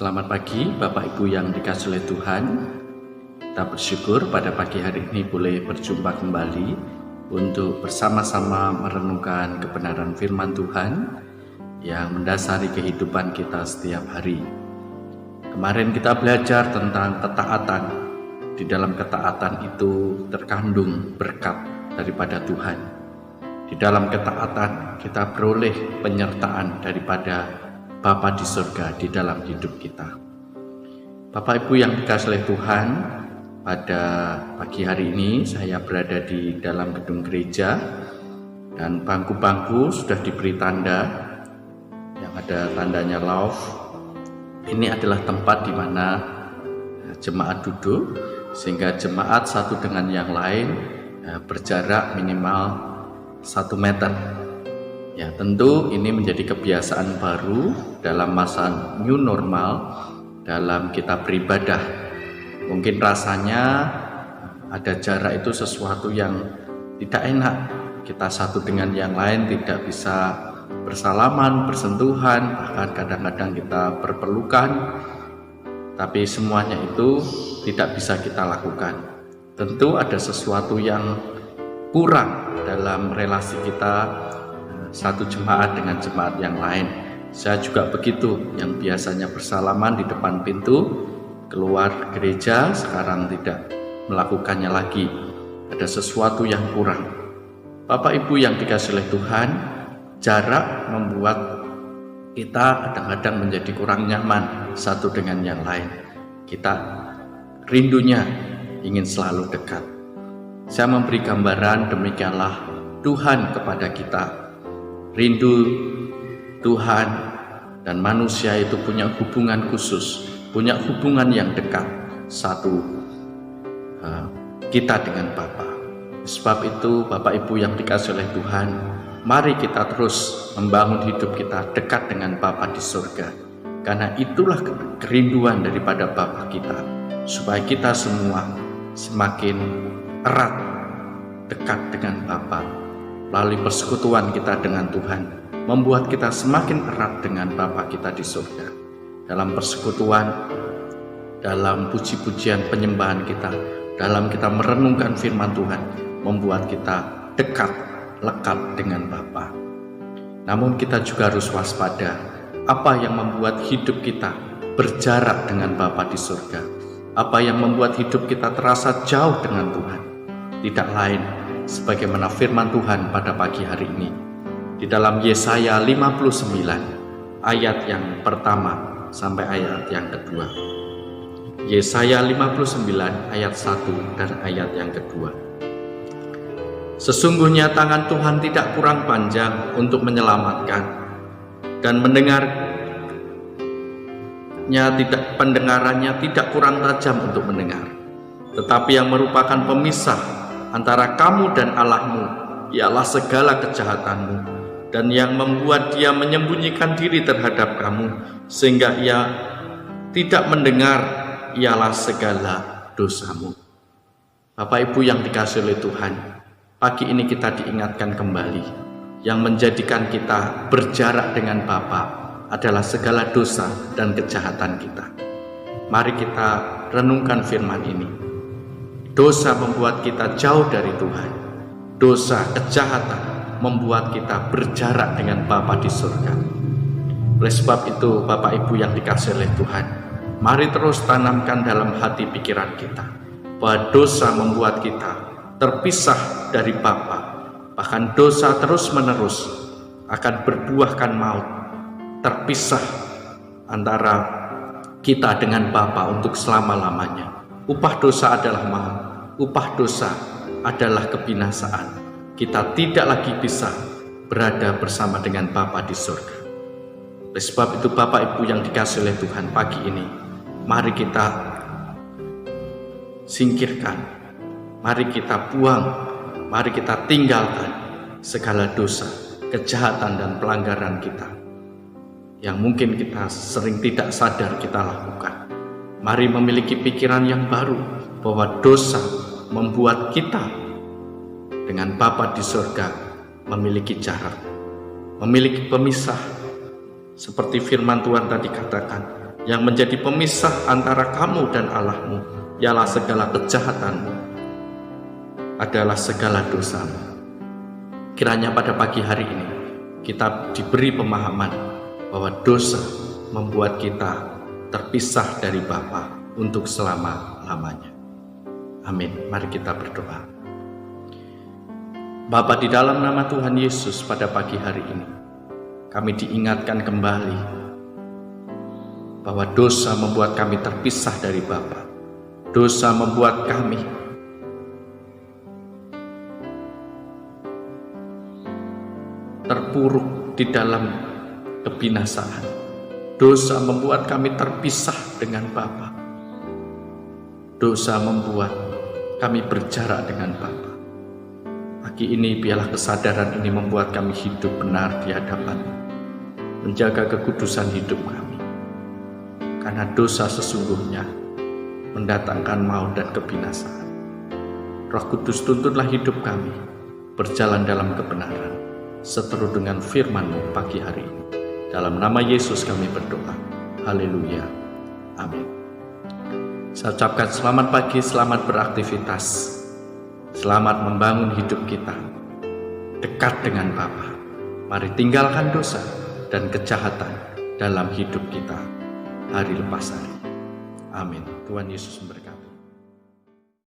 Selamat pagi Bapak Ibu yang dikasihi oleh Tuhan. Kita bersyukur pada pagi hari ini boleh berjumpa kembali untuk bersama-sama merenungkan kebenaran firman Tuhan yang mendasari kehidupan kita setiap hari. Kemarin kita belajar tentang ketaatan. Di dalam ketaatan itu terkandung berkat daripada Tuhan. Di dalam ketaatan kita beroleh penyertaan daripada Bapa di surga di dalam hidup kita. Bapak Ibu yang dikasihi oleh Tuhan, pada pagi hari ini saya berada di dalam gedung gereja dan bangku-bangku sudah diberi tanda yang ada tandanya love. Ini adalah tempat di mana jemaat duduk sehingga jemaat satu dengan yang lain berjarak minimal 1 meter. Ya, tentu ini menjadi kebiasaan baru dalam masa new normal dalam kita beribadah. Mungkin rasanya ada jarak itu sesuatu yang tidak enak. Kita satu dengan yang lain tidak bisa bersalaman, bersentuhan, bahkan kadang-kadang kita berpelukan. Tapi semuanya itu tidak bisa kita lakukan. Tentu ada sesuatu yang kurang dalam relasi kita satu jemaat dengan jemaat yang lain. Saya juga begitu, yang biasanya bersalaman di depan pintu keluar gereja sekarang tidak melakukannya lagi. Ada sesuatu yang kurang. Bapak Ibu yang dikasihi oleh Tuhan, jarak membuat kita kadang-kadang menjadi kurang nyaman satu dengan yang lain. Kita rindunya ingin selalu dekat. Saya memberi gambaran demikianlah Tuhan kepada kita. Rindu Tuhan dan manusia itu punya hubungan khusus, punya hubungan yang dekat satu kita dengan Bapa. Sebab itu Bapak Ibu yang dikasihi oleh Tuhan, mari kita terus membangun hidup kita dekat dengan Bapa di surga. Karena itulah kerinduan daripada Bapa kita, supaya kita semua semakin erat dekat dengan Bapa. Melalui persekutuan kita dengan Tuhan, membuat kita semakin erat dengan Bapa kita di surga. Dalam persekutuan, dalam puji-pujian penyembahan kita, dalam kita merenungkan firman Tuhan, membuat kita dekat, lekat dengan Bapa. Namun kita juga harus waspada, apa yang membuat hidup kita berjarak dengan Bapa di surga, apa yang membuat hidup kita terasa jauh dengan Tuhan, tidak lain sebagaimana firman Tuhan pada pagi hari ini di dalam Yesaya 59 ayat yang pertama sampai ayat yang kedua. Yesaya 59 ayat 1 dan ayat yang kedua. Sesungguhnya tangan Tuhan tidak kurang panjang untuk menyelamatkan, dan pendengarannya tidak kurang tajam untuk mendengar. Tetapi yang merupakan pemisah antara kamu dan Allahmu ialah segala kejahatanmu, dan yang membuat dia menyembunyikan diri terhadap kamu sehingga ia tidak mendengar ialah segala dosamu. Bapak Ibu yang dikasihi oleh Tuhan, pagi ini kita diingatkan kembali, yang menjadikan kita berjarak dengan Bapa adalah segala dosa dan kejahatan kita. Mari kita renungkan firman ini. Dosa membuat kita jauh dari Tuhan. Dosa, kejahatan membuat kita berjarak dengan Bapa di surga. Oleh sebab itu, Bapak Ibu yang dikasihi oleh Tuhan, mari terus tanamkan dalam hati pikiran kita bahwa dosa membuat kita terpisah dari Bapa. Bahkan dosa terus-menerus akan berbuahkan maut, terpisah antara kita dengan Bapa untuk selama-lamanya. Upah dosa adalah maut, upah dosa adalah kebinasaan. Kita tidak lagi bisa berada bersama dengan Bapa di surga. Oleh sebab itu Bapak Ibu yang dikasihi oleh Tuhan, pagi ini mari kita singkirkan, mari kita buang, mari kita tinggalkan segala dosa, kejahatan dan pelanggaran kita yang mungkin kita sering tidak sadar kita lakukan. Mari memiliki pikiran yang baru bahwa dosa membuat kita dengan Bapa di surga memiliki jarak, memiliki pemisah. Seperti firman Tuhan tadi katakan, yang menjadi pemisah antara kamu dan Allahmu ialah segala kejahatanmu, adalah segala dosamu. Kiranya pada pagi hari ini kita diberi pemahaman bahwa dosa membuat kita terpisah dari Bapa untuk selama-lamanya. Amin. Mari kita berdoa. Bapa, di dalam nama Tuhan Yesus, pada pagi hari ini kami diingatkan kembali bahwa dosa membuat kami terpisah dari Bapa. Dosa membuat kami terpuruk di dalam kebinasaan. Dosa membuat kami terpisah dengan Bapa. Dosa membuat kami berjarak dengan Bapa. Pagi ini biarlah kesadaran ini membuat kami hidup benar di hadapan-Mu, menjaga kekudusan hidup kami. Karena dosa sesungguhnya mendatangkan maut dan kebinasaan. Roh Kudus, tuntunlah hidup kami berjalan dalam kebenaran, seturut dengan firman-Mu pagi hari ini. Dalam nama Yesus kami berdoa. Haleluya. Amin. Saya ucapkan selamat pagi, selamat beraktivitas, selamat membangun hidup kita dekat dengan Bapa. Mari tinggalkan dosa dan kejahatan dalam hidup kita hari lepas hari. Amin. Tuhan Yesus memberkati.